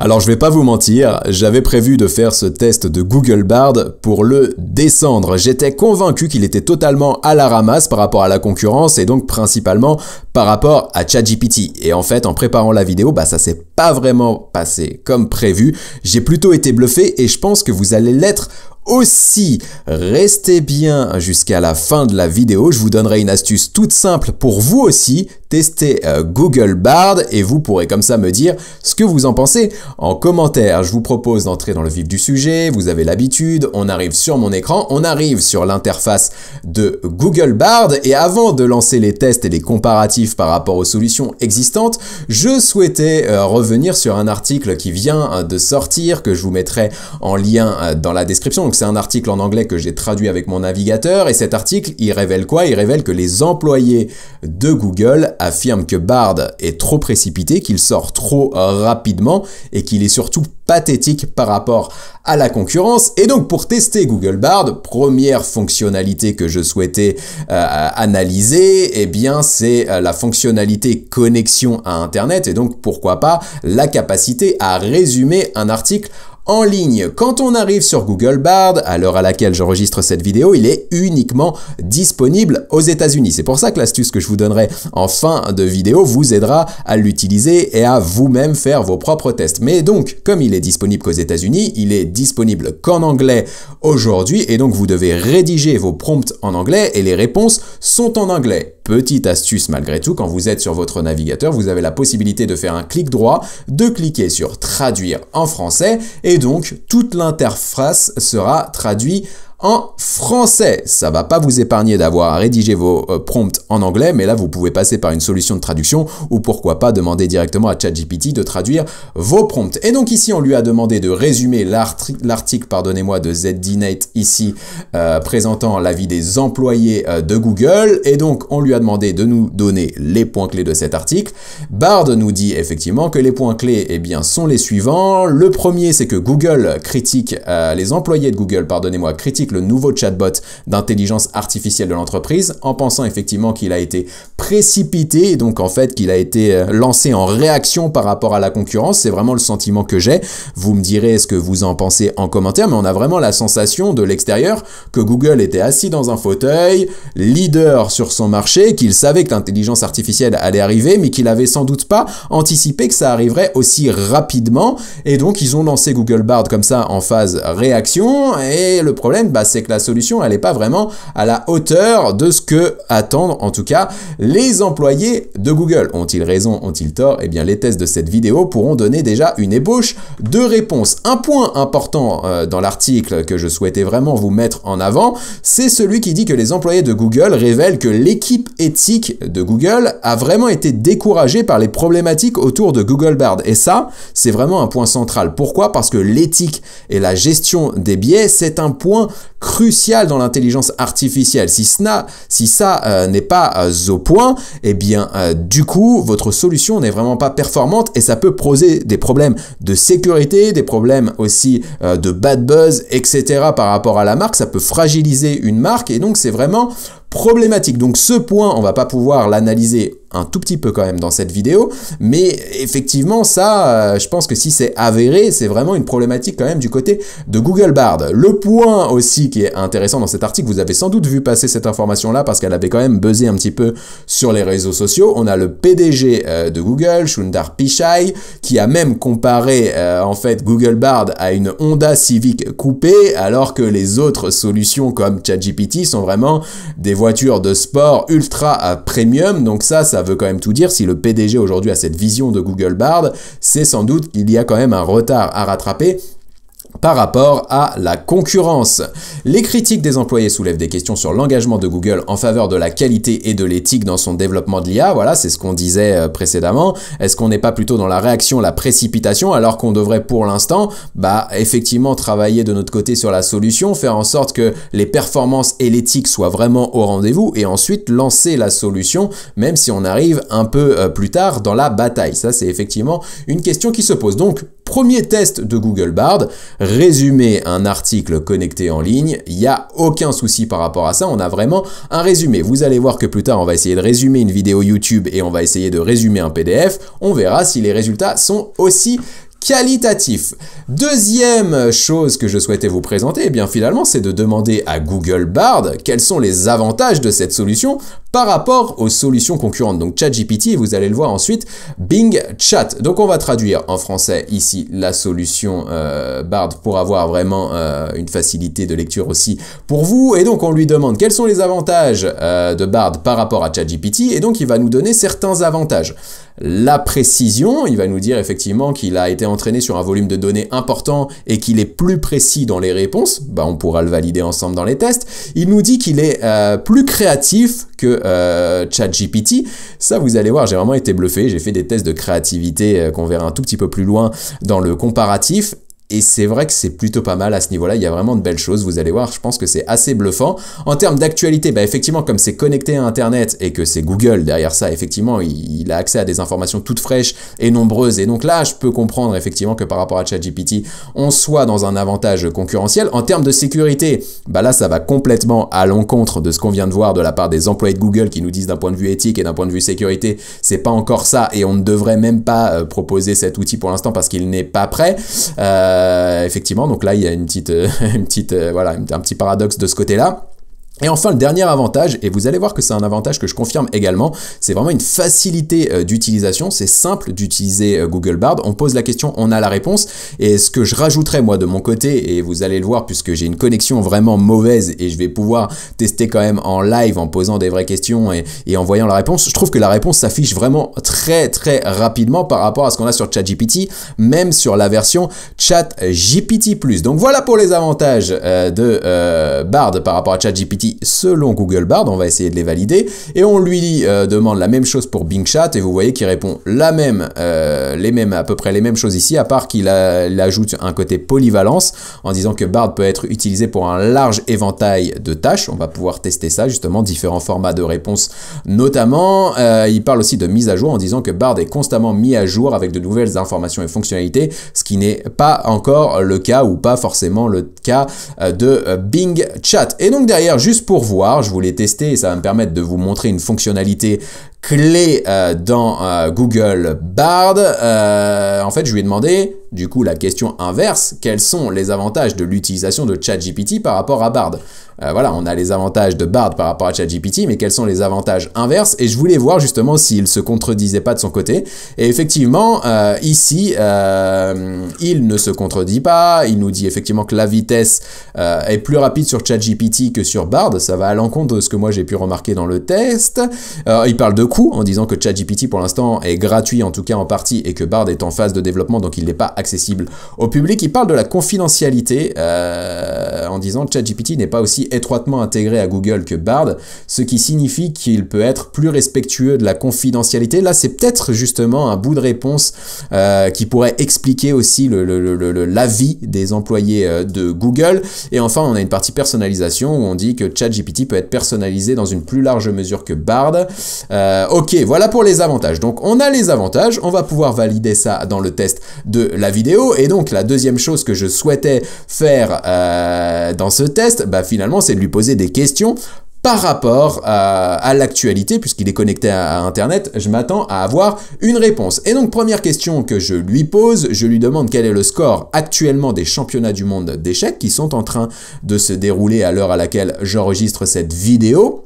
Alors je vais pas vous mentir, j'avais prévu de faire ce test de Google Bard pour le descendre. J'étais convaincu qu'il était totalement à la ramasse par rapport à la concurrence et donc principalement par rapport à ChatGPT. Et en fait, en préparant la vidéo, ça s'est pas vraiment passé comme prévu. J'ai plutôt été bluffé et je pense que vous allez l'être aussi. Restez bien jusqu'à la fin de la vidéo, je vous donnerai une astuce toute simple pour vous aussi tester Google Bard et vous pourrez comme ça me dire ce que vous en pensez en commentaire. Je vous propose d'entrer dans le vif du sujet, vous avez l'habitude, on arrive sur mon écran, on arrive sur l'interface de Google Bard et avant de lancer les tests et les comparatifs par rapport aux solutions existantes, je souhaitais revenir sur un article qui vient de sortir, que je vous mettrai en lien dans la description. Donc c'est un article en anglais que j'ai traduit avec mon navigateur et cet article, il révèle quoi? Il révèle que les employés de Google affirment que Bard est trop précipité, qu'il sort trop rapidement et qu'il est surtout pathétique par rapport à la concurrence. Et donc pour tester Google Bard, première fonctionnalité que je souhaitais analyser, c'est la fonctionnalité connexion à Internet et donc pourquoi pas la capacité à résumer un article en ligne. Quand on arrive sur Google Bard, à l'heure à laquelle j'enregistre cette vidéo, il est uniquement disponible aux États-Unis. C'est pour ça que l'astuce que je vous donnerai en fin de vidéo vous aidera à l'utiliser et à vous-même faire vos propres tests. Mais donc, comme il est disponible qu'aux États-Unis, il est disponible qu'en anglais aujourd'hui et donc vous devez rédiger vos prompts en anglais et les réponses sont en anglais. Petite astuce malgré tout, quand vous êtes sur votre navigateur, vous avez la possibilité de faire un clic droit, de cliquer sur traduire en français et donc toute l'interface sera traduite en français. Ça va pas vous épargner d'avoir à rédiger vos prompts en anglais, mais là vous pouvez passer par une solution de traduction ou pourquoi pas demander directement à ChatGPT de traduire vos prompts. Et donc ici on lui a demandé de résumer l'article de ZDNet ici présentant l'avis des employés de Google et donc on lui a demandé de nous donner les points clés de cet article. Bard nous dit effectivement que les points clés sont les suivants. Le premier c'est que Google critique, les employés de Google critiquent le nouveau chatbot d'intelligence artificielle de l'entreprise en pensant effectivement qu'il a été précipité et donc en fait qu'il a été lancé en réaction par rapport à la concurrence. C'est vraiment le sentiment que j'ai. Vous me direz ce que vous en pensez en commentaire, mais on a vraiment la sensation de l'extérieur que Google était assis dans un fauteuil, leader sur son marché, qu'il savait que l'intelligence artificielle allait arriver, mais qu'il avait sans doute pas anticipé que ça arriverait aussi rapidement et donc ils ont lancé Google Bard comme ça en phase réaction et le problème c'est que la solution elle n'est pas vraiment à la hauteur de ce que attendent en tout cas les employés de Google. Ont-ils raison, ont-ils tort? Eh bien les tests de cette vidéo pourront donner déjà une ébauche de réponse. Un point important dans l'article que je souhaitais vraiment vous mettre en avant, c'est celui qui dit que les employés de Google révèlent que l'équipe éthique de Google a vraiment été découragée par les problématiques autour de Google Bard. Et ça, c'est vraiment un point central. Pourquoi? Parce que l'éthique et la gestion des biais, c'est un point crucial dans l'intelligence artificielle. Si ça n'est pas au point, du coup, votre solution n'est vraiment pas performante et ça peut poser des problèmes de sécurité, des problèmes aussi de bad buzz, etc. par rapport à la marque. Ça peut fragiliser une marque et donc c'est vraiment problématique. Donc ce point, on va pas pouvoir l'analyser un tout petit peu quand même dans cette vidéo, mais effectivement ça, je pense que si c'est avéré, c'est vraiment une problématique quand même du côté de Google Bard. Le point aussi qui est intéressant dans cet article, vous avez sans doute vu passer cette information-là parce qu'elle avait quand même buzzé un petit peu sur les réseaux sociaux. On a le PDG de Google, Sundar Pichai, qui a même comparé en fait Google Bard à une Honda Civic coupée, alors que les autres solutions comme ChatGPT sont vraiment des voitures de sport ultra premium. Donc ça veut quand même tout dire. Si le PDG aujourd'hui a cette vision de Google Bard, c'est sans doute qu'il y a quand même un retard à rattraper par rapport à la concurrence. Les critiques des employés soulèvent des questions sur l'engagement de Google en faveur de la qualité et de l'éthique dans son développement de l'IA. Voilà, c'est ce qu'on disait précédemment. Est-ce qu'on n'est pas plutôt dans la réaction, la précipitation, alors qu'on devrait pour l'instant, effectivement travailler de notre côté sur la solution, faire en sorte que les performances et l'éthique soient vraiment au rendez-vous et ensuite lancer la solution, même si on arrive un peu plus tard dans la bataille. Ça, c'est effectivement une question qui se pose. Donc, premier test de Google Bard, résumer un article connecté en ligne, il n'y a aucun souci par rapport à ça, on a vraiment un résumé. Vous allez voir que plus tard, on va essayer de résumer une vidéo YouTube et on va essayer de résumer un PDF, on verra si les résultats sont aussi qualitatif. Deuxième chose que je souhaitais vous présenter, eh bien finalement, c'est de demander à Google Bard quels sont les avantages de cette solution par rapport aux solutions concurrentes. Donc ChatGPT, vous allez le voir ensuite, Bing Chat. Donc on va traduire en français ici la solution Bard pour avoir vraiment une facilité de lecture aussi pour vous. Et donc on lui demande quels sont les avantages de Bard par rapport à ChatGPT, et donc il va nous donner certains avantages. La précision, il va nous dire effectivement qu'il a été entraîné sur un volume de données important et qu'il est plus précis dans les réponses. Bah, on pourra le valider ensemble dans les tests. Il nous dit qu'il est plus créatif que ChatGPT. Ça, vous allez voir, j'ai vraiment été bluffé. J'ai fait des tests de créativité qu'on verra un tout petit peu plus loin dans le comparatif. Et c'est vrai que c'est plutôt pas mal à ce niveau-là, il y a vraiment de belles choses, vous allez voir, je pense que c'est assez bluffant. En termes d'actualité, bah effectivement, comme c'est connecté à Internet et que c'est Google derrière ça, effectivement, il a accès à des informations toutes fraîches et nombreuses. Et donc là, je peux comprendre effectivement que par rapport à ChatGPT, on soit dans un avantage concurrentiel. En termes de sécurité, bah là, ça va complètement à l'encontre de ce qu'on vient de voir de la part des employés de Google qui nous disent d'un point de vue éthique et d'un point de vue sécurité, c'est pas encore ça et on ne devrait même pas proposer cet outil pour l'instant parce qu'il n'est pas prêt. Effectivement, donc là il y a une petite, voilà, un petit paradoxe de ce côté-là. Et enfin, le dernier avantage, et vous allez voir que c'est un avantage que je confirme également, c'est vraiment une facilité d'utilisation. C'est simple d'utiliser Google Bard. On pose la question, on a la réponse. Et ce que je rajouterais moi de mon côté, et vous allez le voir puisque j'ai une connexion vraiment mauvaise et je vais pouvoir tester quand même en live en posant des vraies questions et en voyant la réponse, je trouve que la réponse s'affiche vraiment très rapidement par rapport à ce qu'on a sur ChatGPT, même sur la version ChatGPT+. Donc voilà pour les avantages de Bard par rapport à ChatGPT selon Google Bard. On va essayer de les valider et on lui demande la même chose pour Bing Chat et vous voyez qu'il répond à peu près les mêmes choses ici, à part qu'il ajoute un côté polyvalence en disant que Bard peut être utilisé pour un large éventail de tâches. On va pouvoir tester ça justement, différents formats de réponses notamment. Il parle aussi de mise à jour en disant que Bard est constamment mis à jour avec de nouvelles informations et fonctionnalités, ce qui n'est pas encore le cas ou pas forcément le cas de Bing Chat. Et donc derrière, juste pour voir, je voulais tester et ça va me permettre de vous montrer une fonctionnalité clé dans Google Bard. En fait, je lui ai demandé, du coup, la question inverse, quels sont les avantages de l'utilisation de ChatGPT par rapport à Bard? Voilà, on a les avantages de Bard par rapport à ChatGPT, mais quels sont les avantages inverses? Et je voulais voir justement s'il se contredisait pas de son côté. Et effectivement, ici, il ne se contredit pas. Il nous dit effectivement que la vitesse est plus rapide sur ChatGPT que sur Bard. Ça va à l'encontre de ce que moi j'ai pu remarquer dans le test. Il parle de coût en disant que ChatGPT pour l'instant est gratuit, en tout cas en partie, et que Bard est en phase de développement, donc il n'est pas accessible au public. Il parle de la confidentialité en disant que ChatGPT n'est pas aussi étroitement intégré à Google que Bard, ce qui signifie qu'il peut être plus respectueux de la confidentialité. Là, c'est peut-être justement un bout de réponse qui pourrait expliquer aussi l'avis des employés de Google. Et enfin, on a une partie personnalisation où on dit que ChatGPT peut être personnalisé dans une plus large mesure que Bard. Ok, voilà pour les avantages. Donc, on a les avantages. On va pouvoir valider ça dans le test de la vidéo. Et donc, la deuxième chose que je souhaitais faire dans ce test, bah, finalement, c'est de lui poser des questions par rapport à l'actualité, puisqu'il est connecté à Internet. Je m'attends à avoir une réponse. Et donc, première question que je lui pose, je lui demande quel est le score actuellement des championnats du monde d'échecs qui sont en train de se dérouler à l'heure à laquelle j'enregistre cette vidéo.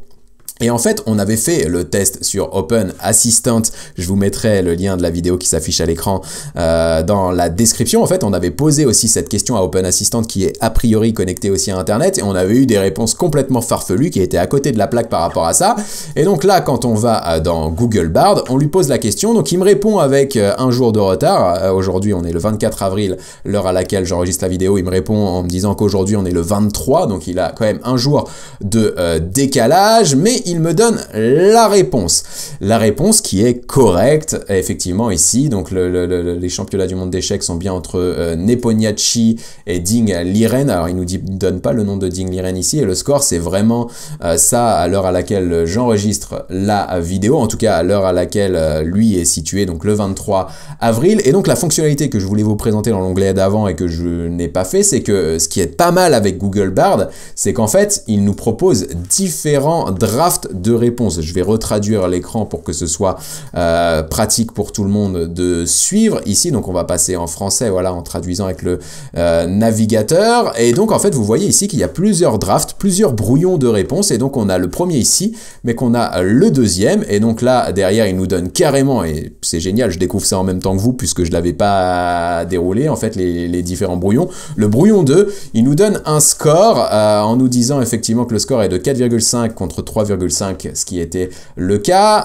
Et en fait, on avait fait le test sur Open Assistant. Je vous mettrai le lien de la vidéo qui s'affiche à l'écran dans la description. En fait, on avait posé aussi cette question à Open Assistant qui est a priori connecté aussi à Internet. Et on avait eu des réponses complètement farfelues qui étaient à côté de la plaque par rapport à ça. Et donc là, quand on va dans Google Bard, on lui pose la question. Donc il me répond avec un jour de retard. Aujourd'hui, on est le 24 avril, l'heure à laquelle j'enregistre la vidéo. Il me répond en me disant qu'aujourd'hui, on est le 23. Donc il a quand même un jour de décalage. Mais il me donne la réponse qui est correcte, effectivement, ici. Donc les championnats du monde d'échecs sont bien entre Nepomniachtchi et Ding Liren. Alors il nous donne pas le nom de Ding Liren ici, et le score c'est vraiment ça à l'heure à laquelle j'enregistre la vidéo, en tout cas à l'heure à laquelle lui est situé, donc le 23 avril. Et donc la fonctionnalité que je voulais vous présenter dans l'onglet d'avant et que je n'ai pas fait, c'est que ce qui est pas mal avec Google Bard, c'est qu'en fait il nous propose différents drafts draft de réponses. Je vais retraduire l'écran pour que ce soit pratique pour tout le monde de suivre ici. Donc on va passer en français, voilà, en traduisant avec le navigateur. Et donc en fait, vous voyez ici qu'il y a plusieurs drafts, plusieurs brouillons de réponses. Et donc on a le premier ici, mais qu'on a le deuxième. Et donc là, derrière, il nous donne carrément, et c'est génial, je découvre ça en même temps que vous, puisque je l'avais pas déroulé, en fait, les différents brouillons. Le brouillon 2, il nous donne un score en nous disant effectivement que le score est de 4,5 contre 3,5, ce qui était le cas.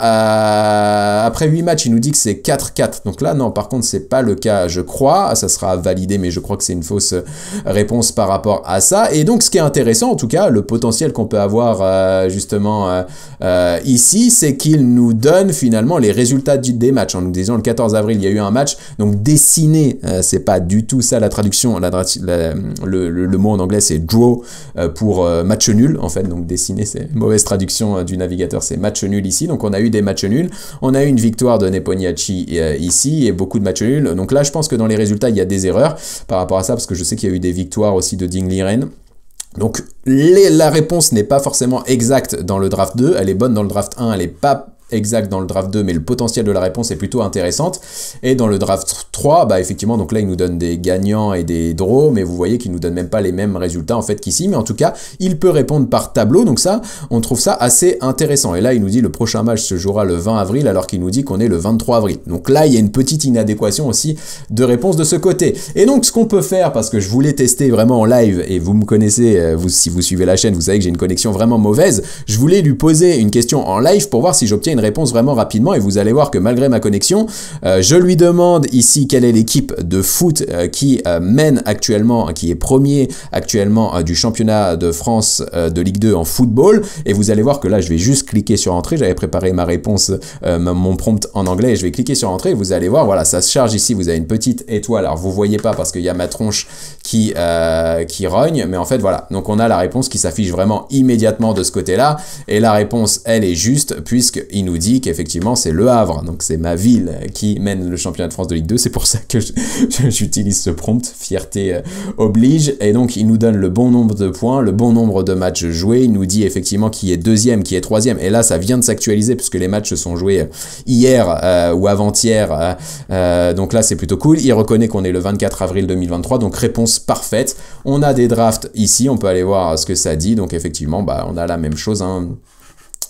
Après 8 matchs, il nous dit que c'est 4-4. Donc là, non, par contre, c'est pas le cas, je crois. Ça sera validé, mais je crois que c'est une fausse réponse par rapport à ça. Et donc, ce qui est intéressant, en tout cas, le potentiel qu'on peut avoir justement ici, c'est qu'il nous donne finalement les résultats des matchs. En nous disant le 14 avril, il y a eu un match, donc dessiné, c'est pas du tout ça la traduction, le mot en anglais c'est draw pour match nul en fait, donc dessiné c'est une mauvaise traduction du navigateur, c'est match nul ici. Donc on a eu des matchs nuls, on a eu une victoire de Nepomniachtchi ici et beaucoup de matchs nuls. Donc là je pense que dans les résultats il y a des erreurs par rapport à ça, parce que je sais qu'il y a eu des victoires aussi de Ding Liren. Donc la réponse n'est pas forcément exacte dans le draft 2, elle est bonne dans le draft 1, elle est pas exact dans le draft 2, mais le potentiel de la réponse est plutôt intéressante. Et dans le draft 3, bah effectivement, donc là il nous donne des gagnants et des draws, mais vous voyez qu'il nous donne même pas les mêmes résultats en fait qu'ici, mais en tout cas il peut répondre par tableau, donc ça on trouve ça assez intéressant. Et là il nous dit le prochain match se jouera le 20 avril alors qu'il nous dit qu'on est le 23 avril. Donc là il y a une petite inadéquation aussi de réponse de ce côté. Et donc ce qu'on peut faire, parce que je voulais tester vraiment en live, et vous me connaissez, si vous suivez la chaîne, vous savez que j'ai une connexion vraiment mauvaise, je voulais lui poser une question en live pour voir si j'obtiens une réponse vraiment rapidement, et vous allez voir que malgré ma connexion, je lui demande ici quelle est l'équipe de foot qui mène actuellement, qui est premier actuellement du championnat de France de Ligue 2 en football, et vous allez voir que là je vais juste cliquer sur entrée, j'avais préparé ma réponse, mon prompt en anglais, et je vais cliquer sur entrée, et vous allez voir, voilà, ça se charge ici, vous avez une petite étoile, alors vous voyez pas parce qu'il y a ma tronche qui rogne, mais en fait voilà, donc on a la réponse qui s'affiche vraiment immédiatement de ce côté-là, et la réponse elle est juste, puisqu'il nous dit qu'effectivement c'est Le Havre, donc c'est ma ville qui mène le championnat de France de Ligue 2, c'est pour ça que j'utilise ce prompt, fierté oblige, et donc il nous donne le bon nombre de points, le bon nombre de matchs joués, il nous dit effectivement qui est deuxième, qui est troisième, et là ça vient de s'actualiser puisque les matchs se sont joués hier ou avant-hier, donc là c'est plutôt cool. Il reconnaît qu'on est le 24 avril 2023, donc réponse parfaite. On a des drafts ici, on peut aller voir ce que ça dit, donc effectivement bah, on a la même chose, hein.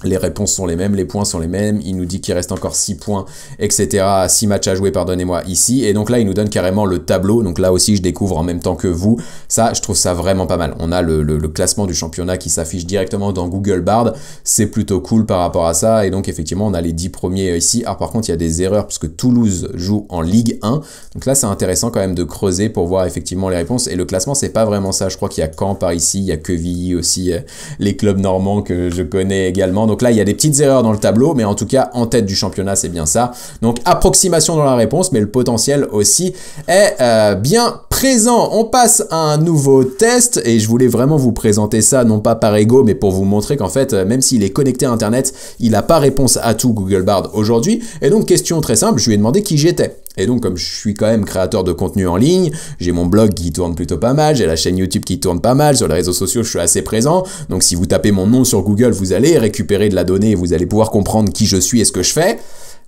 Les réponses sont les mêmes, les points sont les mêmes, il nous dit qu'il reste encore 6 points, etc. 6 matchs à jouer, pardonnez-moi, ici. Et donc là, il nous donne carrément le tableau. Donc là aussi, je découvre en même temps que vous. Ça, je trouve ça vraiment pas mal. On a le classement du championnat qui s'affiche directement dans Google Bard. C'est plutôt cool par rapport à ça. Et donc, effectivement, on a les 10 premiers ici. Alors, par contre, il y a des erreurs puisque Toulouse joue en Ligue 1. Donc là, c'est intéressant quand même de creuser pour voir effectivement les réponses. Et le classement, c'est pas vraiment ça. Je crois qu'il y a Caen par ici, il y a Quevilly aussi, les clubs normands que je connais également. Donc là, il y a des petites erreurs dans le tableau, mais en tout cas, en tête du championnat, c'est bien ça. Donc, approximation dans la réponse, mais le potentiel aussi est bien présent. On passe à un nouveau test, et je voulais vraiment vous présenter ça, non pas par ego, mais pour vous montrer qu'en fait, même s'il est connecté à Internet, il n'a pas réponse à tout Google Bard aujourd'hui. Et donc, question très simple, je lui ai demandé qui j'étais. Et donc, comme je suis quand même créateur de contenu en ligne, j'ai mon blog qui tourne plutôt pas mal, j'ai la chaîne YouTube qui tourne pas mal, sur les réseaux sociaux, je suis assez présent. Donc, si vous tapez mon nom sur Google, vous allez récupérer de la donnée et vous allez pouvoir comprendre qui je suis et ce que je fais.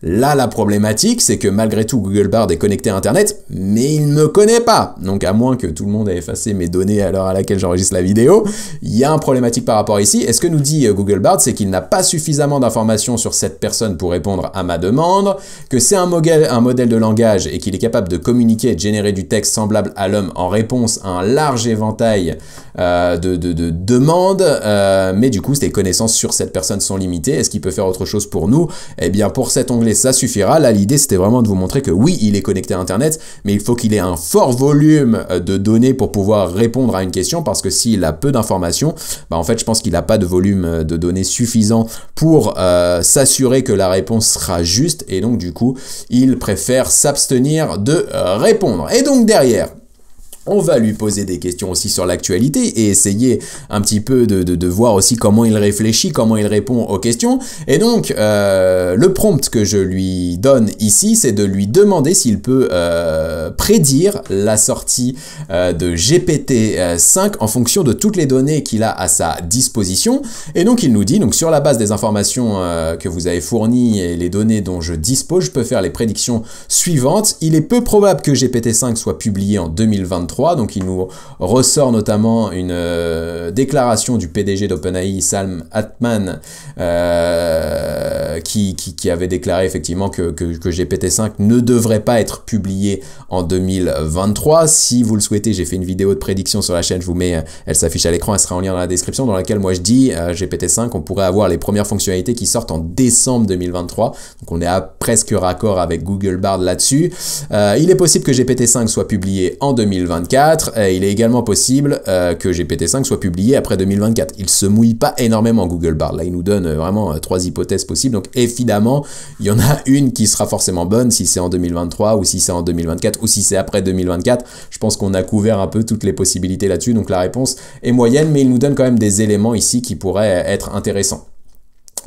Là, la problématique, c'est que malgré tout, Google Bard est connecté à Internet, mais il ne me connaît pas. Donc, à moins que tout le monde ait effacé mes données à l'heure à laquelle j'enregistre la vidéo, il y a un problématique par rapport ici. Et ce que nous dit Google Bard, c'est qu'il n'a pas suffisamment d'informations sur cette personne pour répondre à ma demande, que c'est un modèle de langage et qu'il est capable de communiquer et de générer du texte semblable à l'homme en réponse à un large éventail de demandes, mais du coup, ses connaissances sur cette personne sont limitées. Est-ce qu'il peut faire autre chose pour nous? Eh bien, pour cet onglet, ça suffira. Là, l'idée, c'était vraiment de vous montrer que oui, il est connecté à Internet, mais il faut qu'il ait un fort volume de données pour pouvoir répondre à une question, parce que s'il a peu d'informations, bah, en fait, je pense qu'il n'a pas de volume de données suffisant pour s'assurer que la réponse sera juste, et donc, du coup, il préfère s'abstenir de répondre. Et donc, derrière, On va lui poser des questions aussi sur l'actualité et essayer un petit peu de voir aussi comment il réfléchit, comment il répond aux questions. Et donc, le prompt que je lui donne ici, c'est de lui demander s'il peut prédire la sortie de GPT-5 en fonction de toutes les données qu'il a à sa disposition. Et donc, il nous dit, donc sur la base des informations que vous avez fournies et les données dont je dispose, je peux faire les prédictions suivantes. Il est peu probable que GPT-5 soit publié en 2023. Donc il nous ressort notamment une déclaration du PDG d'OpenAI, Sam Altman, qui avait déclaré effectivement que GPT-5 ne devrait pas être publié en 2023. Si vous le souhaitez, j'ai fait une vidéo de prédiction sur la chaîne, je vous mets, elle s'affiche à l'écran, elle sera en lien dans la description, dans laquelle moi je dis GPT-5, on pourrait avoir les premières fonctionnalités qui sortent en décembre 2023. Donc on est à presque raccord avec Google Bard là-dessus. Il est possible que GPT-5 soit publié en 2024. Il est également possible que GPT-5 soit publié après 2024. Il se mouille pas énormément Google Bard. Là, il nous donne vraiment 3 hypothèses possibles. Donc évidemment, il y en a une qui sera forcément bonne si c'est en 2023 ou si c'est en 2024 ou si c'est après 2024. Je pense qu'on a couvert un peu toutes les possibilités là-dessus. Donc la réponse est moyenne, mais il nous donne quand même des éléments ici qui pourraient être intéressants.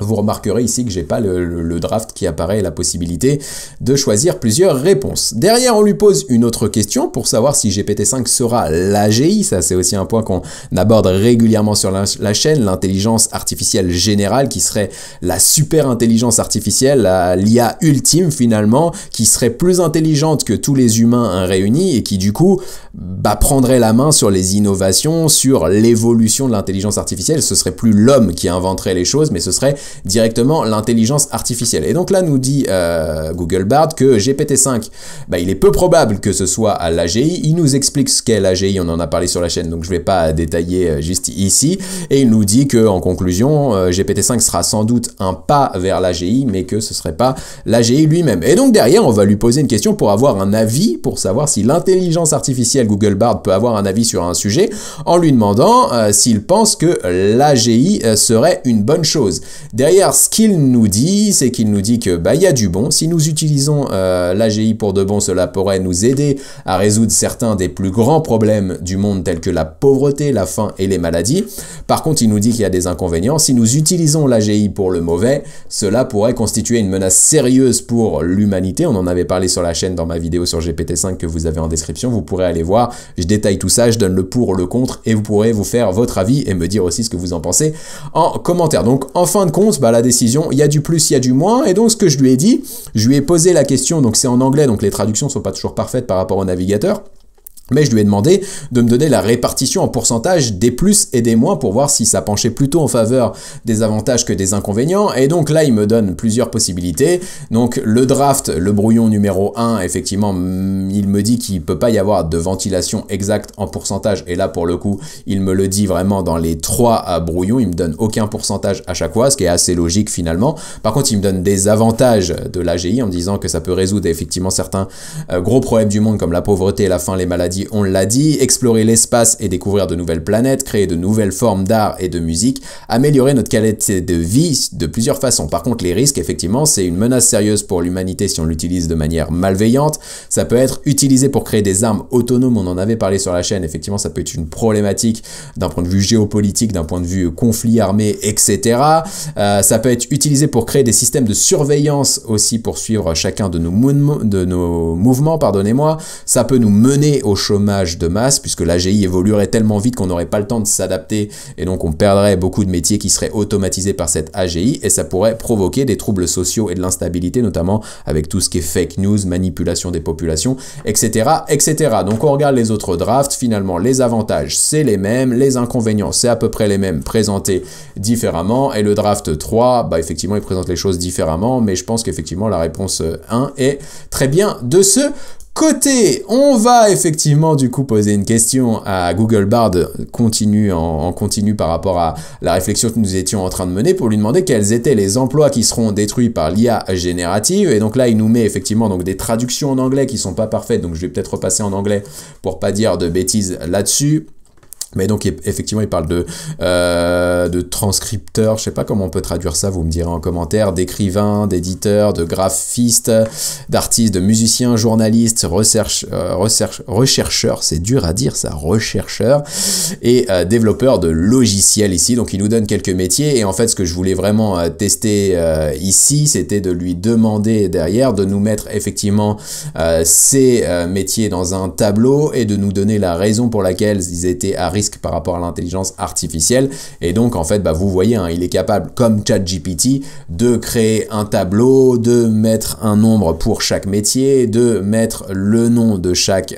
Vous remarquerez ici que j'ai pas le draft qui apparaît et la possibilité de choisir plusieurs réponses. Derrière, on lui pose une autre question pour savoir si GPT-5 sera l'AGI. Ça, c'est aussi un point qu'on aborde régulièrement sur la chaîne, l'intelligence artificielle générale, qui serait la super intelligence artificielle, l'IA ultime finalement, qui serait plus intelligente que tous les humains réunis et qui du coup prendrait la main sur les innovations, sur l'évolution de l'intelligence artificielle. Ce serait plus l'homme qui inventerait les choses, mais ce serait directement l'intelligence artificielle. Et donc là, nous dit Google Bard que GPT-5, il est peu probable que ce soit à l'AGI. Il nous explique ce qu'est l'AGI, on en a parlé sur la chaîne, donc je ne vais pas détailler juste ici. Et il nous dit que en conclusion, GPT-5 sera sans doute un pas vers l'AGI, mais que ce ne serait pas l'AGI lui-même. Et donc derrière, on va lui poser une question pour avoir un avis, pour savoir si l'intelligence artificielle Google Bard peut avoir un avis sur un sujet, en lui demandant s'il pense que l'AGI serait une bonne chose. Derrière, ce qu'il nous dit, c'est qu'il nous dit que il y a du bon. Si nous utilisons l'AGI pour de bon, cela pourrait nous aider à résoudre certains des plus grands problèmes du monde, tels que la pauvreté, la faim et les maladies. Par contre, il nous dit qu'il y a des inconvénients. Si nous utilisons l'AGI pour le mauvais, cela pourrait constituer une menace sérieuse pour l'humanité. On en avait parlé sur la chaîne dans ma vidéo sur GPT-5 que vous avez en description. Vous pourrez aller voir. Je détaille tout ça, je donne le pour, le contre et vous pourrez vous faire votre avis et me dire aussi ce que vous en pensez en commentaire. Donc, en fin de compte, la décision, il y a du plus, il y a du moins. Et donc, ce que je lui ai dit, je lui ai posé la question, donc c'est en anglais, donc les traductions sont pas toujours parfaites par rapport au navigateur. Mais je lui ai demandé de me donner la répartition en pourcentage des plus et des moins pour voir si ça penchait plutôt en faveur des avantages que des inconvénients. Et donc là, il me donne plusieurs possibilités. Donc le draft, le brouillon numéro 1, effectivement, il me dit qu'il peut pas y avoir de ventilation exacte en pourcentage. Et là, pour le coup, il me le dit vraiment dans les 3 brouillons. Il me donne aucun pourcentage à chaque fois, ce qui est assez logique finalement. Par contre, il me donne des avantages de l'AGI en me disant que ça peut résoudre effectivement certains gros problèmes du monde comme la pauvreté, la faim, les maladies. On l'a dit, explorer l'espace et découvrir de nouvelles planètes, créer de nouvelles formes d'art et de musique, améliorer notre qualité de vie de plusieurs façons. Par contre, les risques, effectivement, c'est une menace sérieuse pour l'humanité si on l'utilise de manière malveillante. Ça peut être utilisé pour créer des armes autonomes, on en avait parlé sur la chaîne, effectivement, ça peut être une problématique d'un point de vue géopolitique, d'un point de vue conflit armé, etc. Ça peut être utilisé pour créer des systèmes de surveillance aussi pour suivre chacun de nos mouvements, pardonnez-moi. Ça peut nous mener au chômage de masse, puisque l'AGI évoluerait tellement vite qu'on n'aurait pas le temps de s'adapter, et donc on perdrait beaucoup de métiers qui seraient automatisés par cette AGI, et ça pourrait provoquer des troubles sociaux et de l'instabilité, notamment avec tout ce qui est fake news, manipulation des populations, etc., etc. Donc on regarde les autres drafts, finalement les avantages c'est les mêmes, les inconvénients c'est à peu près les mêmes, présentés différemment, et le draft 3, effectivement il présente les choses différemment, mais je pense qu'effectivement la réponse 1 est très bien de ce côté. On va effectivement du coup poser une question à Google Bard en continu par rapport à la réflexion que nous étions en train de mener pour lui demander quels étaient les emplois qui seront détruits par l'IA générative. Et donc là, il nous met effectivement donc des traductions en anglais qui sont pas parfaites, donc je vais peut-être repasser en anglais pour pas dire de bêtises là-dessus. Mais donc effectivement il parle de transcripteurs, je sais pas comment on peut traduire ça, vous me direz en commentaire, d'écrivains, d'éditeurs, de graphistes, d'artistes, de musiciens, journalistes, rechercheurs, c'est dur à dire ça, rechercheurs, et développeurs de logiciels ici. Donc il nous donne quelques métiers, et en fait ce que je voulais vraiment tester ici, c'était de lui demander derrière de nous mettre effectivement ces métiers dans un tableau et de nous donner la raison pour laquelle ils étaient à risque par rapport à l'intelligence artificielle. Et donc en fait vous voyez, hein, il est capable comme ChatGPT de créer un tableau, de mettre un nombre pour chaque métier, de mettre le nom de chaque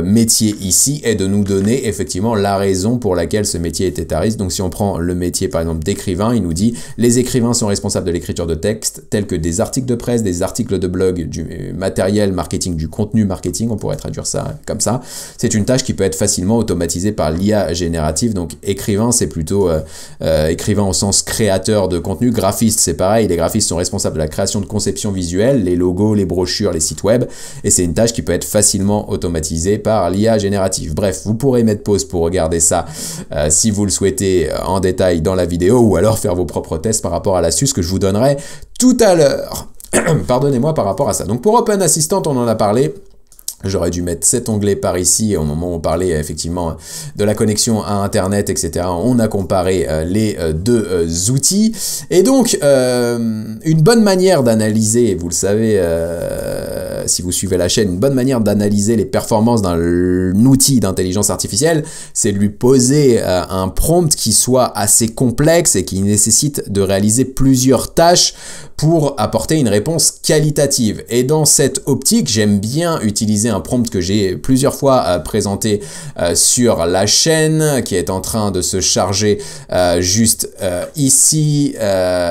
métier ici et de nous donner effectivement la raison pour laquelle ce métier était à risque. Donc si on prend le métier par exemple d'écrivain, il nous dit les écrivains sont responsables de l'écriture de textes tels que des articles de presse, des articles de blog, du matériel marketing, du contenu marketing, on pourrait traduire ça comme ça. C'est une tâche qui peut être facilement automatisée par l'IA générative. Donc écrivain, c'est plutôt écrivain au sens créateur de contenu. Graphiste, c'est pareil, les graphistes sont responsables de la création de conception visuelle, les logos, les brochures, les sites web, et c'est une tâche qui peut être facilement automatisée par l'IA générative. Bref, vous pourrez mettre pause pour regarder ça si vous le souhaitez en détail dans la vidéo, ou alors faire vos propres tests par rapport à l'astuce que je vous donnerai tout à l'heure. Pardonnez-moi par rapport à ça. Donc pour Open Assistant, on en a parlé. J'aurais dû mettre cet onglet par ici au moment où on parlait effectivement de la connexion à Internet, etc. On a comparé les deux outils. Et donc, une bonne manière d'analyser, vous le savez, si vous suivez la chaîne, une bonne manière d'analyser les performances d'un outil d'intelligence artificielle, c'est de lui poser un prompt qui soit assez complexe et qui nécessite de réaliser plusieurs tâches pour apporter une réponse qualitative. Et dans cette optique, j'aime bien utiliser un prompt que j'ai plusieurs fois présenté sur la chaîne, qui est en train de se charger juste ici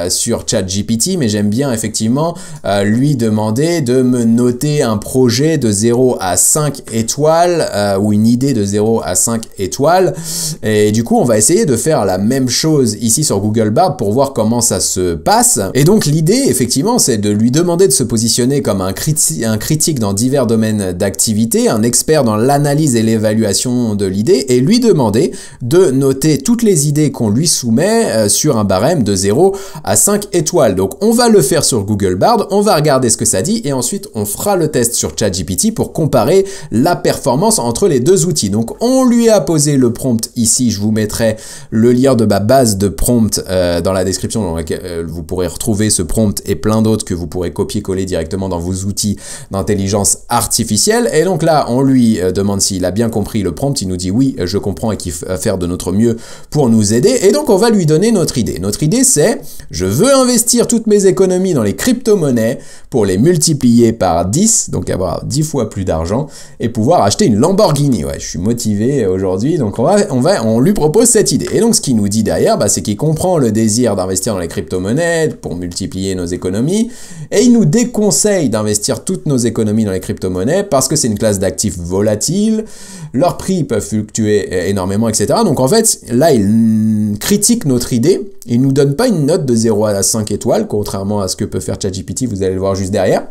sur ChatGPT, mais j'aime bien effectivement lui demander de me noter un projet de 0 à 5 étoiles ou une idée de 0 à 5 étoiles. Et du coup, on va essayer de faire la même chose ici sur Google Bard pour voir comment ça se passe. Et donc l'idée, effectivement, c'est de lui demander de se positionner comme un critique dans divers domaines d'activité, un expert dans l'analyse et l'évaluation de l'idée, et lui demander de noter toutes les idées qu'on lui soumet sur un barème de 0 à 5 étoiles. Donc on va le faire sur Google Bard, on va regarder ce que ça dit, et ensuite on fera le test sur ChatGPT pour comparer la performance entre les deux outils. Donc on lui a posé le prompt ici, je vous mettrai le lien de ma base de prompt dans la description, dans laquelle vous pourrez retrouver ce prompt et plein d'autres que vous pourrez copier-coller directement dans vos outils d'intelligence artificielle. Et donc là, on lui demande s'il a bien compris le prompt. Il nous dit oui, je comprends et qu'il va faire de notre mieux pour nous aider. Et donc, on va lui donner notre idée. Notre idée, c'est je veux investir toutes mes économies dans les crypto-monnaies pour les multiplier par 10, donc avoir 10 fois plus d'argent et pouvoir acheter une Lamborghini. Ouais, je suis motivé aujourd'hui, donc on lui propose cette idée. Et donc, ce qu'il nous dit derrière, c'est qu'il comprend le désir d'investir dans les crypto-monnaies pour multiplier nos économies, et il nous déconseille d'investir toutes nos économies dans les crypto-monnaies parce que c'est une classe d'actifs volatiles, leurs prix peuvent fluctuer énormément, etc. Donc en fait, là, il critique notre idée, il nous donne pas une note de 0 à 5 étoiles, contrairement à ce que peut faire ChatGPT, vous allez le voir juste derrière.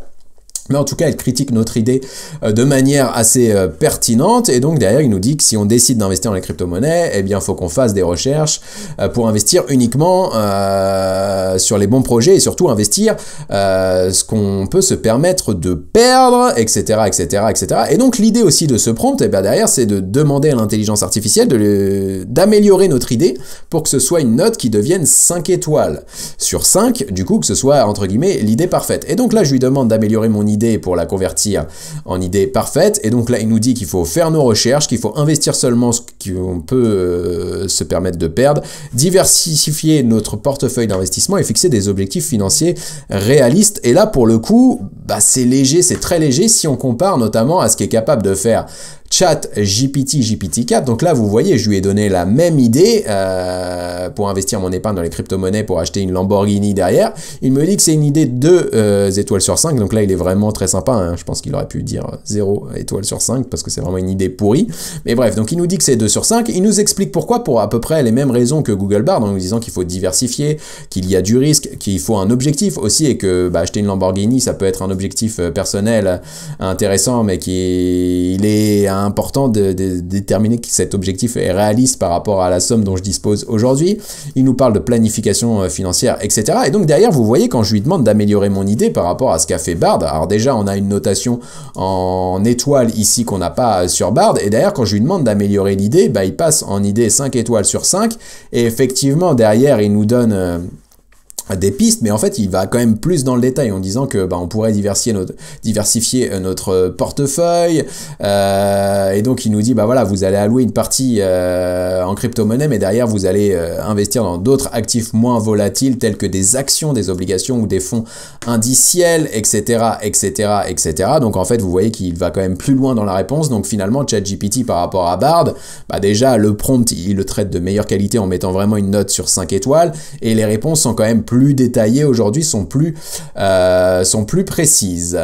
Mais en tout cas, elle critique notre idée de manière assez pertinente, et donc derrière, il nous dit que si on décide d'investir dans les crypto-monnaies, eh bien, il faut qu'on fasse des recherches pour investir uniquement sur les bons projets, et surtout investir ce qu'on peut se permettre de perdre, etc., etc., etc. Et donc, l'idée aussi de ce prompt, eh bien, derrière, c'est de demander à l'intelligence artificielle d'améliorer notre idée pour que ce soit une note qui devienne 5 étoiles sur 5, du coup, que ce soit, entre guillemets, l'idée parfaite. Et donc là, je lui demande d'améliorer mon idée pour la convertir en idée parfaite, et donc là il nous dit qu'il faut faire nos recherches, qu'il faut investir seulement ce qu'on peut se permettre de perdre, diversifier notre portefeuille d'investissement et fixer des objectifs financiers réalistes. Et là pour le coup, c'est léger, c'est très léger si on compare notamment à ce qu'est capable de faire ChatGPT, GPT-4. Donc là, vous voyez, je lui ai donné la même idée pour investir mon épargne dans les crypto-monnaies pour acheter une Lamborghini derrière. Il me dit que c'est une idée de 2 étoiles sur 5. Donc là, il est vraiment très sympa, hein. Je pense qu'il aurait pu dire 0 étoile sur 5 parce que c'est vraiment une idée pourrie. Mais bref, donc il nous dit que c'est 2 sur 5. Il nous explique pourquoi pour à peu près les mêmes raisons que Google Bard, en nous disant qu'il faut diversifier, qu'il y a du risque, qu'il faut un objectif aussi, et que acheter une Lamborghini, ça peut être un objectif personnel intéressant, mais qu'il est c'est important de déterminer que cet objectif est réaliste par rapport à la somme dont je dispose aujourd'hui. Il nous parle de planification financière, etc. Et donc derrière, vous voyez, quand je lui demande d'améliorer mon idée par rapport à ce qu'a fait Bard, alors déjà, on a une notation en étoiles ici qu'on n'a pas sur Bard, et d'ailleurs, quand je lui demande d'améliorer l'idée, bah, il passe en idée 5 étoiles sur 5, et effectivement, derrière, il nous donne des pistes, mais en fait il va quand même plus dans le détail en disant que on pourrait diversifier notre portefeuille, et donc il nous dit voilà, vous allez allouer une partie en crypto-monnaie, mais derrière vous allez investir dans d'autres actifs moins volatiles tels que des actions, des obligations ou des fonds indiciels, etc., etc., etc. Donc en fait vous voyez qu'il va quand même plus loin dans la réponse. Donc finalement ChatGPT par rapport à Bard, déjà le prompt il le traite de meilleure qualité en mettant vraiment une note sur 5 étoiles, et les réponses sont quand même plus détaillées aujourd'hui, sont plus précises.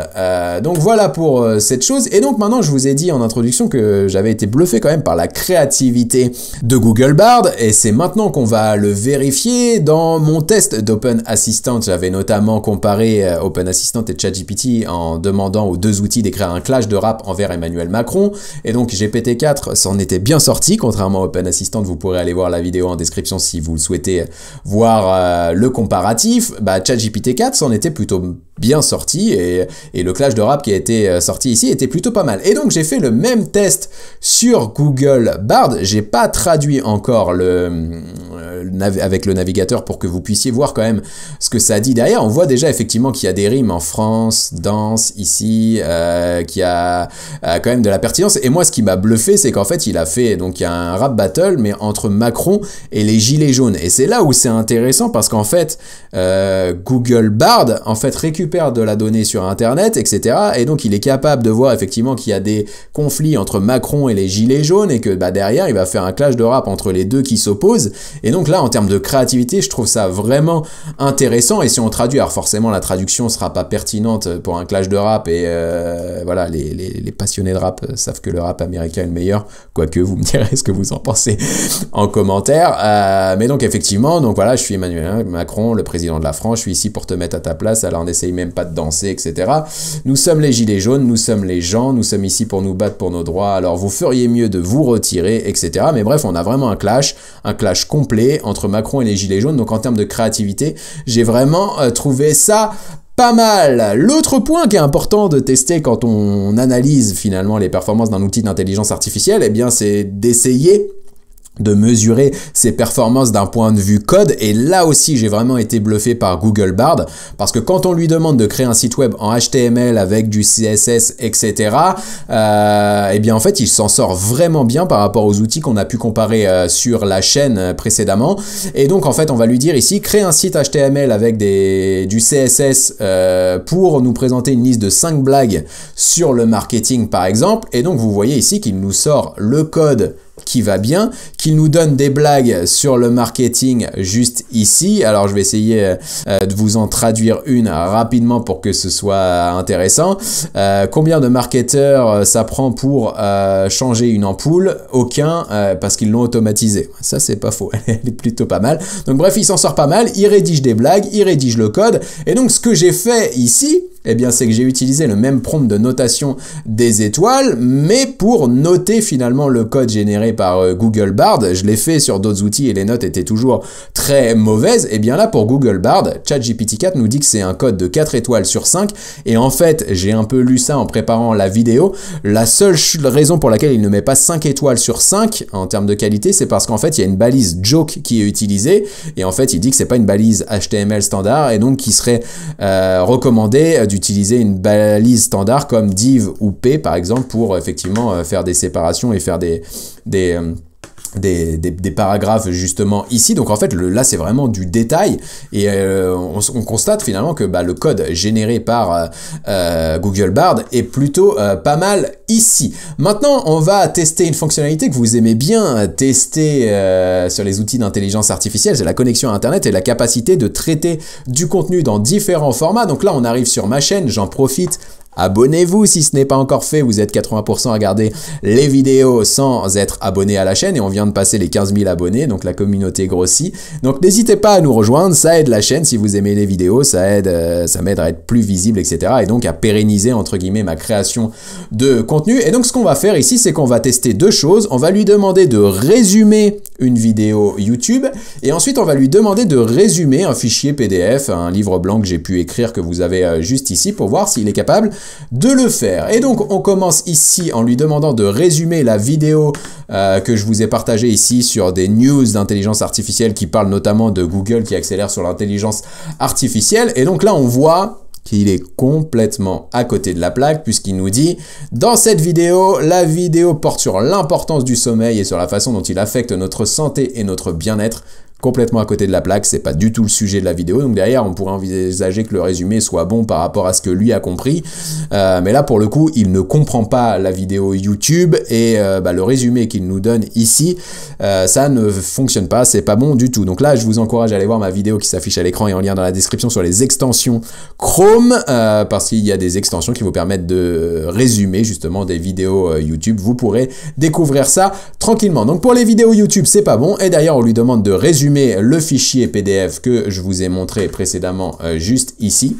Donc voilà pour cette chose. Et donc maintenant, je vous ai dit en introduction que j'avais été bluffé quand même par la créativité de Google Bard, et c'est maintenant qu'on va le vérifier. Dans mon test d'Open Assistant, j'avais notamment comparé Open Assistant et ChatGPT en demandant aux deux outils d'écrire un clash de rap envers Emmanuel Macron, et donc GPT-4 s'en était bien sorti, contrairement à Open Assistant. Vous pourrez aller voir la vidéo en description si vous le souhaitez voir le comparatif. ChatGPT-4 s'en était plutôt bien sorti, et le clash de rap qui a été sorti ici était plutôt pas mal. Et donc j'ai fait le même test sur Google Bard. J'ai pas traduit encore avec le navigateur pour que vous puissiez voir quand même ce que ça dit derrière. On voit déjà effectivement qu'il y a des rimes en France, danse ici, qu'il y a quand même de la pertinence. Et moi ce qui m'a bluffé, c'est qu'en fait il a fait, donc il y a un rap battle mais entre Macron et les gilets jaunes. Et c'est là où c'est intéressant, parce qu'en fait Google Bard en fait récupère de la donnée sur internet, etc. Et donc il est capable de voir effectivement qu'il y a des conflits entre Macron et les gilets jaunes, et que derrière il va faire un clash de rap entre les deux qui s'opposent. Et donc là en termes de créativité, je trouve ça vraiment intéressant. Et si on traduit, alors forcément la traduction sera pas pertinente pour un clash de rap, et voilà, les passionnés de rap savent que le rap américain est le meilleur, quoique vous me direz ce que vous en pensez en commentaire. Mais donc effectivement, donc voilà, je suis Emmanuel Macron, le président de la France, je suis ici pour te mettre à ta place, alors n'essaye même pas de danser, etc. Nous sommes les gilets jaunes, nous sommes les gens, nous sommes ici pour nous battre pour nos droits, alors vous feriez mieux de vous retirer, etc. Mais bref, on a vraiment un clash complet entre Macron et les gilets jaunes. Donc en termes de créativité, j'ai vraiment trouvé ça pas mal. L'autre point qui est important de tester quand on analyse finalement les performances d'un outil d'intelligence artificielle, eh bien c'est d'essayer de mesurer ses performances d'un point de vue code. Et là aussi j'ai vraiment été bluffé par Google Bard, parce que quand on lui demande de créer un site web en HTML avec du CSS, etc., et bien en fait il s'en sort vraiment bien par rapport aux outils qu'on a pu comparer sur la chaîne précédemment. Et donc en fait on va lui dire ici, crée un site HTML avec du CSS pour nous présenter une liste de 5 blagues sur le marketing par exemple. Et donc vous voyez ici qu'il nous sort le code qui va bien, qu'il nous donne des blagues sur le marketing juste ici. Alors je vais essayer de vous en traduire une rapidement pour que ce soit intéressant. Combien de marketeurs ça prend pour changer une ampoule? Aucun, parce qu'ils l'ont automatisé. Ça c'est pas faux, elle est plutôt pas mal. Donc bref, il s'en sort pas mal, il rédige des blagues, il rédige le code. Et donc ce que j'ai fait ici, eh bien c'est que j'ai utilisé le même prompt de notation des étoiles, mais pour noter finalement le code généré par Google Bard. Je l'ai fait sur d'autres outils et les notes étaient toujours très mauvaises. Et bien là pour Google Bard, ChatGPT-4 nous dit que c'est un code de 4 étoiles sur 5. Et en fait, j'ai un peu lu ça en préparant la vidéo. La seule raison pour laquelle il ne met pas 5 étoiles sur 5 en termes de qualité, c'est parce qu'en fait il y a une balise joke qui est utilisée. Et en fait il dit que c'est pas une balise HTML standard, et donc qu'il serait recommandé d'utiliser une balise standard comme div ou p par exemple pour effectivement faire des séparations et faire des paragraphes justement ici. Donc en fait là c'est vraiment du détail, et on constate finalement que le code généré par Google Bard est plutôt pas mal ici. Maintenant on va tester une fonctionnalité que vous aimez bien tester sur les outils d'intelligence artificielle, c'est la connexion à internet et la capacité de traiter du contenu dans différents formats. Donc là on arrive sur ma chaîne, j'en profite abonnez-vous si ce n'est pas encore fait. Vous êtes 80% à regarder les vidéos sans être abonné à la chaîne et on vient de passer les 15 000 abonnés, donc la communauté grossit. Donc n'hésitez pas à nous rejoindre, ça aide la chaîne si vous aimez les vidéos, ça m'aide à être plus visible, etc. Et donc à pérenniser entre guillemets ma création de contenu. Et donc ce qu'on va faire ici, c'est qu'on va tester deux choses. On va lui demander de résumer une vidéo YouTube et ensuite on va lui demander de résumer un fichier PDF, un livre blanc que j'ai pu écrire que vous avez juste ici pour voir s'il est capable de le faire. Et donc on commence ici en lui demandant de résumer la vidéo que je vous ai partagée ici sur des news d'intelligence artificielle qui parlent notamment de Google qui accélère sur l'intelligence artificielle. Et donc là on voit qu'il est complètement à côté de la plaque puisqu'il nous dit dans cette vidéo, la vidéo porte sur l'importance du sommeil et sur la façon dont il affecte notre santé et notre bien-être. Complètement à côté de la plaque, c'est pas du tout le sujet de la vidéo, donc derrière on pourrait envisager que le résumé soit bon par rapport à ce que lui a compris, mais là pour le coup il ne comprend pas la vidéo YouTube et le résumé qu'il nous donne ici, ça ne fonctionne pas, c'est pas bon du tout. Donc là je vous encourage à aller voir ma vidéo qui s'affiche à l'écran et en lien dans la description sur les extensions Chrome, parce qu'il y a des extensions qui vous permettent de résumer justement des vidéos YouTube, vous pourrez découvrir ça tranquillement. Donc pour les vidéos YouTube c'est pas bon, et d'ailleurs on lui demande de résumer le fichier PDF que je vous ai montré précédemment juste ici.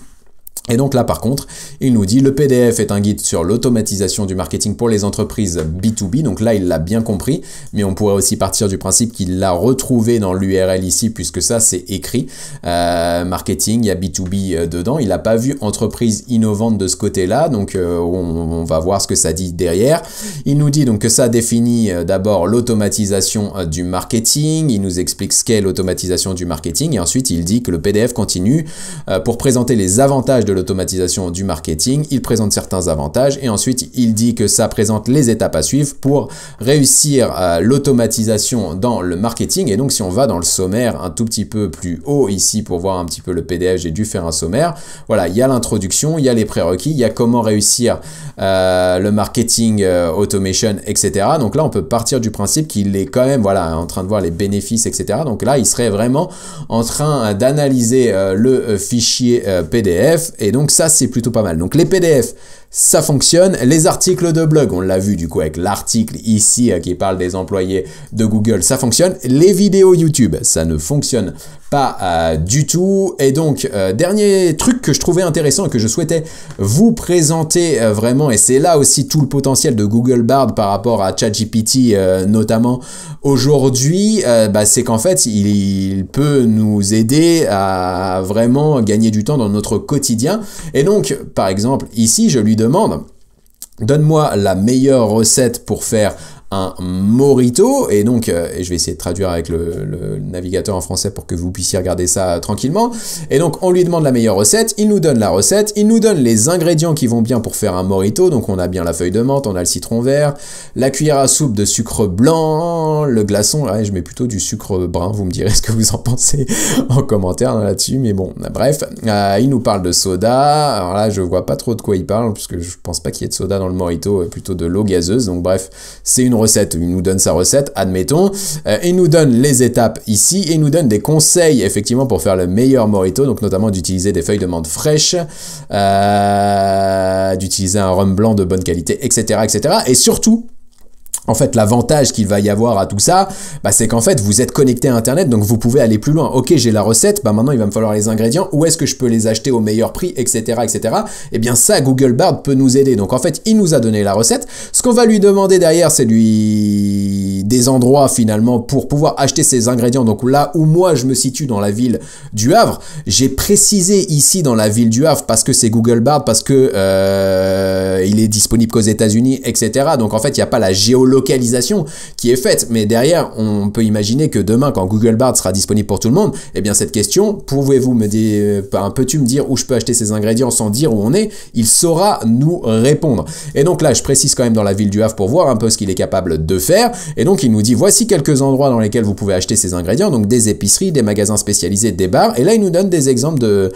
Et donc là par contre, il nous dit le PDF est un guide sur l'automatisation du marketing pour les entreprises B2B. Donc là il l'a bien compris, mais on pourrait aussi partir du principe qu'il l'a retrouvé dans l'URL ici puisque ça c'est écrit. Marketing, il y a B2B dedans. Il n'a pas vu entreprise innovante de ce côté-là, donc on va voir ce que ça dit derrière. Il nous dit donc que ça définit d'abord l'automatisation du marketing. Il nous explique ce qu'est l'automatisation du marketing et ensuite il dit que le PDF continue pour présenter les avantages de l'automatisation du marketing. Il présente certains avantages et ensuite il dit que ça présente les étapes à suivre pour réussir l'automatisation dans le marketing. Et donc si on va dans le sommaire un tout petit peu plus haut ici pour voir un petit peu le PDF, j'ai dû faire un sommaire. Voilà, il y a l'introduction, il y a les prérequis, il y a comment réussir le marketing automation, etc. Donc là on peut partir du principe qu'il est quand même en train de voir les bénéfices, etc. Donc là il serait vraiment en train d'analyser le fichier PDF. Et donc ça c'est plutôt pas mal. Donc les PDF ça fonctionne, les articles de blog, on l'a vu du coup avec l'article ici qui parle des employés de Google, ça fonctionne. Les vidéos YouTube, ça ne fonctionne pas du tout. Et donc dernier truc que je trouvais intéressant et que je souhaitais vous présenter vraiment, et c'est là aussi tout le potentiel de Google Bard par rapport à ChatGPT notamment aujourd'hui, c'est qu'en fait il peut nous aider à vraiment gagner du temps dans notre quotidien. Et donc par exemple ici je lui demande donne-moi la meilleure recette pour faire un mojito, et donc et je vais essayer de traduire avec le navigateur en français pour que vous puissiez regarder ça tranquillement. Et donc on lui demande la meilleure recette, il nous donne la recette, il nous donne les ingrédients qui vont bien pour faire un mojito. Donc on a bien la feuille de menthe, on a le citron vert, la cuillère à soupe de sucre blanc, le glaçon, ouais, je mets plutôt du sucre brun, vous me direz ce que vous en pensez en commentaire là-dessus, mais bon, bref, il nous parle de soda. Alors là je vois pas trop de quoi il parle puisque je pense pas qu'il y ait de soda dans le mojito, plutôt de l'eau gazeuse. Donc bref, c'est une recette, il nous donne sa recette, admettons, il nous donne les étapes ici, et il nous donne des conseils effectivement pour faire le meilleur mojito, donc notamment d'utiliser des feuilles de menthe fraîches, d'utiliser un rhum blanc de bonne qualité, etc., etc. Et surtout, en fait, l'avantage qu'il va y avoir à tout ça, c'est qu'en fait, vous êtes connecté à Internet, donc vous pouvez aller plus loin. Ok, j'ai la recette, maintenant, il va me falloir les ingrédients. Où est-ce que je peux les acheter au meilleur prix, etc., etc. Et bien ça, Google Bard peut nous aider. Donc en fait, il nous a donné la recette. Ce qu'on va lui demander derrière, c'est des endroits finalement pour pouvoir acheter ces ingrédients. Donc là où moi, je me situe dans la ville du Havre, j'ai précisé ici dans la ville du Havre parce que c'est Google Bard, parce que il est disponible qu'aux États-Unis, etc. Donc en fait, il n'y a pas la géolocalisation qui est faite, mais derrière on peut imaginer que demain quand Google Bard sera disponible pour tout le monde, eh bien cette question, pouvez-vous me dire, peux-tu me dire où je peux acheter ces ingrédients sans dire où on est, il saura nous répondre. Et donc là je précise quand même dans la ville du Havre pour voir un peu ce qu'il est capable de faire. Et donc donc il nous dit voici quelques endroits dans lesquels vous pouvez acheter ces ingrédients, donc des épiceries, des magasins spécialisés, des bars, et là il nous donne des exemples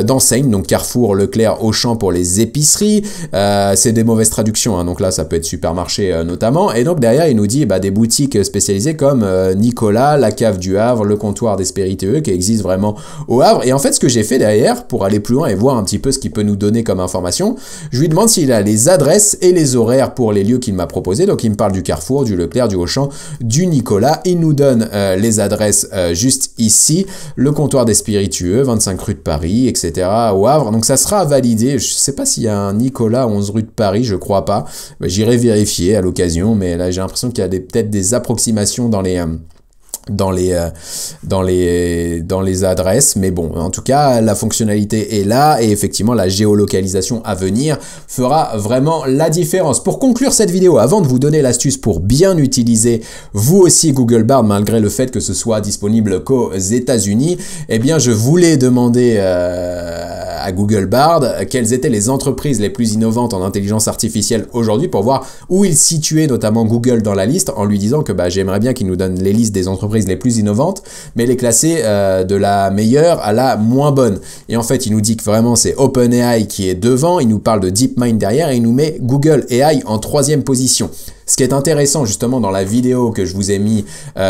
d'enseignes, donc Carrefour, Leclerc, Auchan pour les épiceries, c'est des mauvaises traductions, hein, donc là ça peut être supermarché notamment, et donc derrière il nous dit des boutiques spécialisées comme Nicolas, la cave du Havre, le comptoir des spiritueux qui existe vraiment au Havre, et en fait ce que j'ai fait derrière pour aller plus loin et voir un petit peu ce qu'il peut nous donner comme information, je lui demande s'il a les adresses et les horaires pour les lieux qu'il m'a proposé. Donc il me parle du Carrefour, du Leclerc, du Auchan, du Nicolas. Il nous donne les adresses juste ici. Le comptoir des spiritueux, 25 rue de Paris, etc. au Havre. Donc ça sera validé. Je sais pas s'il y a un Nicolas 11 rue de Paris, je crois pas. J'irai vérifier à l'occasion, mais là j'ai l'impression qu'il y a peut-être des approximations dans les adresses, mais bon, en tout cas la fonctionnalité est là et effectivement la géolocalisation à venir fera vraiment la différence. Pour conclure cette vidéo, avant de vous donner l'astuce pour bien utiliser vous aussi Google Bard malgré le fait que ce soit disponible qu'aux États-Unis, eh bien je voulais demander à Google Bard quelles étaient les entreprises les plus innovantes en intelligence artificielle aujourd'hui pour voir où il situait notamment Google dans la liste, en lui disant que j'aimerais bien qu'il nous donne les listes des entreprises les plus innovantes, mais les classer de la meilleure à la moins bonne. Et en fait, il nous dit que vraiment c'est OpenAI qui est devant, il nous parle de DeepMind derrière et il nous met Google AI en 3e position. Ce qui est intéressant justement dans la vidéo que je vous ai mis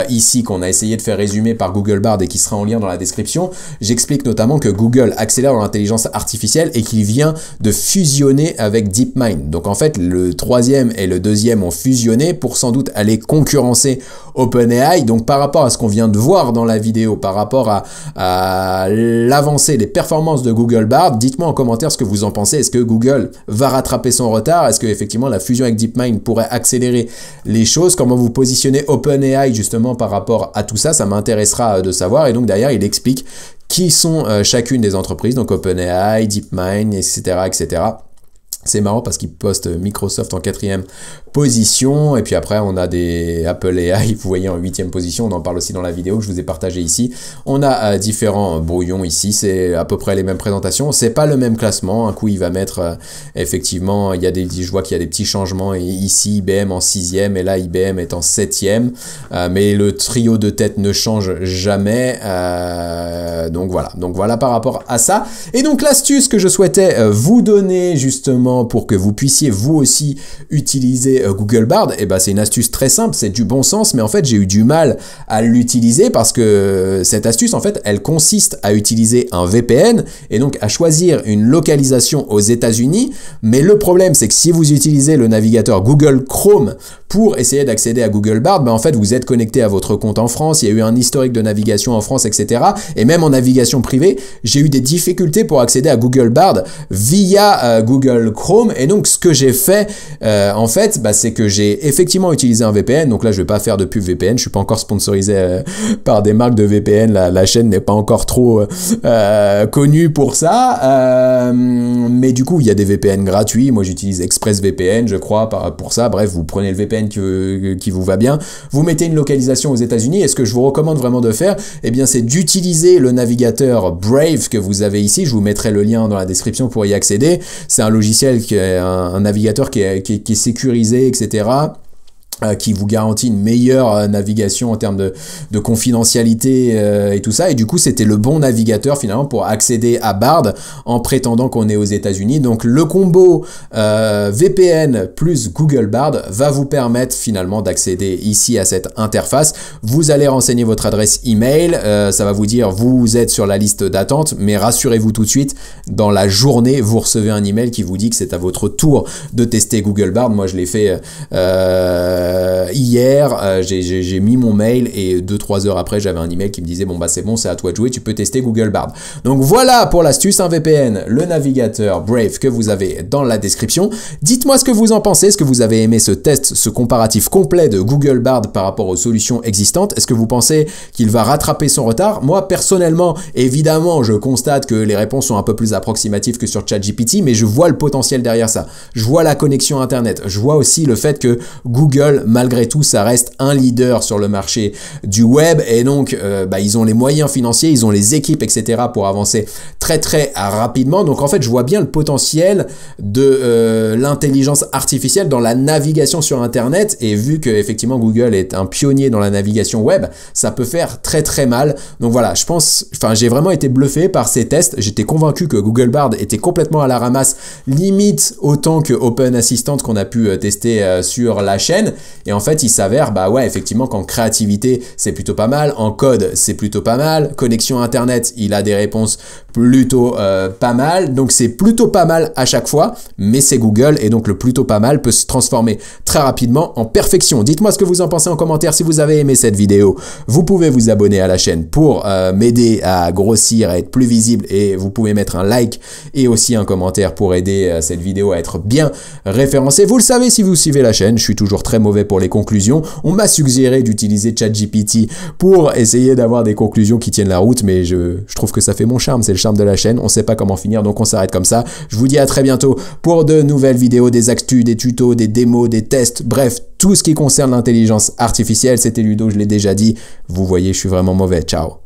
ici, qu'on a essayé de faire résumer par Google Bard et qui sera en lien dans la description, j'explique notamment que Google accélère l'intelligence artificielle et qu'il vient de fusionner avec DeepMind. Donc en fait, le 3e et le 2e ont fusionné pour sans doute aller concurrencer OpenAI. Donc par rapport à ce qu'on vient de voir dans la vidéo, par rapport à l'avancée des performances de Google Bard, dites-moi en commentaire ce que vous en pensez. Est-ce que Google va rattraper son retard? Est-ce que effectivement la fusion avec DeepMind pourrait accélérer les choses? Comment vous positionnez OpenAI justement par rapport à tout ça? Ça m'intéressera de savoir. Et donc derrière, il explique qui sont chacune des entreprises, donc OpenAI, DeepMind, etc., etc. C'est marrant parce qu'il poste Microsoft en 4e position, et puis après on a des Apple AI, vous voyez, en 8e position, on en parle aussi dans la vidéo que je vous ai partagé ici. On a différents brouillons ici, c'est à peu près les mêmes présentations, c'est pas le même classement. Un coup il va mettre effectivement, je vois qu'il y a des petits changements, et ici IBM en 6e et là IBM est en 7e, mais le trio de tête ne change jamais, donc voilà par rapport à ça. Et donc l'astuce que je souhaitais vous donner justement pour que vous puissiez vous aussi utiliser Google Bard, c'est une astuce très simple, c'est du bon sens, mais en fait j'ai eu du mal à l'utiliser parce que cette astuce en fait elle consiste à utiliser un VPN et donc à choisir une localisation aux États-Unis, mais le problème c'est que si vous utilisez le navigateur Google Chrome pour essayer d'accéder à Google Bard, en fait vous êtes connecté à votre compte en France, il y a eu un historique de navigation en France, etc. Et même en navigation privée, j'ai eu des difficultés pour accéder à Google Bard via Google Chrome. Et donc ce que j'ai fait en fait, c'est que j'ai effectivement utilisé un VPN. Donc là je vais pas faire de pub VPN, je suis pas encore sponsorisé par des marques de VPN, la chaîne n'est pas encore trop connue pour ça, mais du coup il y a des VPN gratuits. Moi j'utilise ExpressVPN je crois pour ça. Bref, vous prenez le VPN qui vous va bien, vous mettez une localisation aux États-Unis, et ce que je vous recommande vraiment de faire, c'est d'utiliser le navigateur Brave que vous avez ici. Je vous mettrai le lien dans la description pour y accéder. C'est un logiciel qui est un navigateur qui est sécurisé, etc., qui vous garantit une meilleure navigation en termes de confidentialité et tout ça, et du coup c'était le bon navigateur finalement pour accéder à Bard en prétendant qu'on est aux États-Unis. Donc le combo VPN plus Google Bard va vous permettre finalement d'accéder ici à cette interface. Vous allez renseigner votre adresse email, ça va vous dire vous êtes sur la liste d'attente, mais rassurez-vous tout de suite, dans la journée vous recevez un email qui vous dit que c'est à votre tour de tester Google Bard. Moi je l'ai fait hier, j'ai mis mon mail et 2-3 heures après j'avais un email qui me disait c'est bon, c'est à toi de jouer, tu peux tester Google Bard. Donc voilà pour l'astuce, un VPN, le navigateur Brave que vous avez dans la description. Dites-moi ce que vous en pensez, est-ce que vous avez aimé ce test, ce comparatif complet de Google Bard par rapport aux solutions existantes? Est-ce que vous pensez qu'il va rattraper son retard? Moi personnellement, évidemment, je constate que les réponses sont un peu plus approximatives que sur ChatGPT, mais je vois le potentiel derrière ça. Je vois la connexion internet, je vois aussi le fait que Google Google, malgré tout, ça reste un leader sur le marché du web et donc ils ont les moyens financiers, ils ont les équipes, etc. pour avancer très rapidement. Donc en fait, je vois bien le potentiel de l'intelligence artificielle dans la navigation sur Internet, et vu que effectivement Google est un pionnier dans la navigation web, ça peut faire très mal. Donc voilà, j'ai vraiment été bluffé par ces tests. J'étais convaincu que Google Bard était complètement à la ramasse, limite autant que Open Assistant qu'on a pu tester sur la chaîne. Et en fait, il s'avère, effectivement, qu'en créativité, c'est plutôt pas mal. En code, c'est plutôt pas mal. Connexion Internet, il a des réponses plutôt pas mal. Donc, c'est plutôt pas mal à chaque fois. Mais c'est Google et donc le plutôt pas mal peut se transformer très rapidement en perfection. Dites-moi ce que vous en pensez en commentaire. Si vous avez aimé cette vidéo, vous pouvez vous abonner à la chaîne pour m'aider à grossir, à être plus visible, et vous pouvez mettre un like et aussi un commentaire pour aider cette vidéo à être bien référencée. Vous le savez si vous suivez la chaîne, je suis toujours très mauvais pour les conclusions. On m'a suggéré d'utiliser ChatGPT pour essayer d'avoir des conclusions qui tiennent la route, mais je trouve que ça fait mon charme, c'est le charme de la chaîne. On sait pas comment finir, donc on s'arrête comme ça. Je vous dis à très bientôt pour de nouvelles vidéos, des actus, des tutos, des démos, des tests, bref, tout ce qui concerne l'intelligence artificielle. C'était Ludo, je l'ai déjà dit. Vous voyez, je suis vraiment mauvais. Ciao.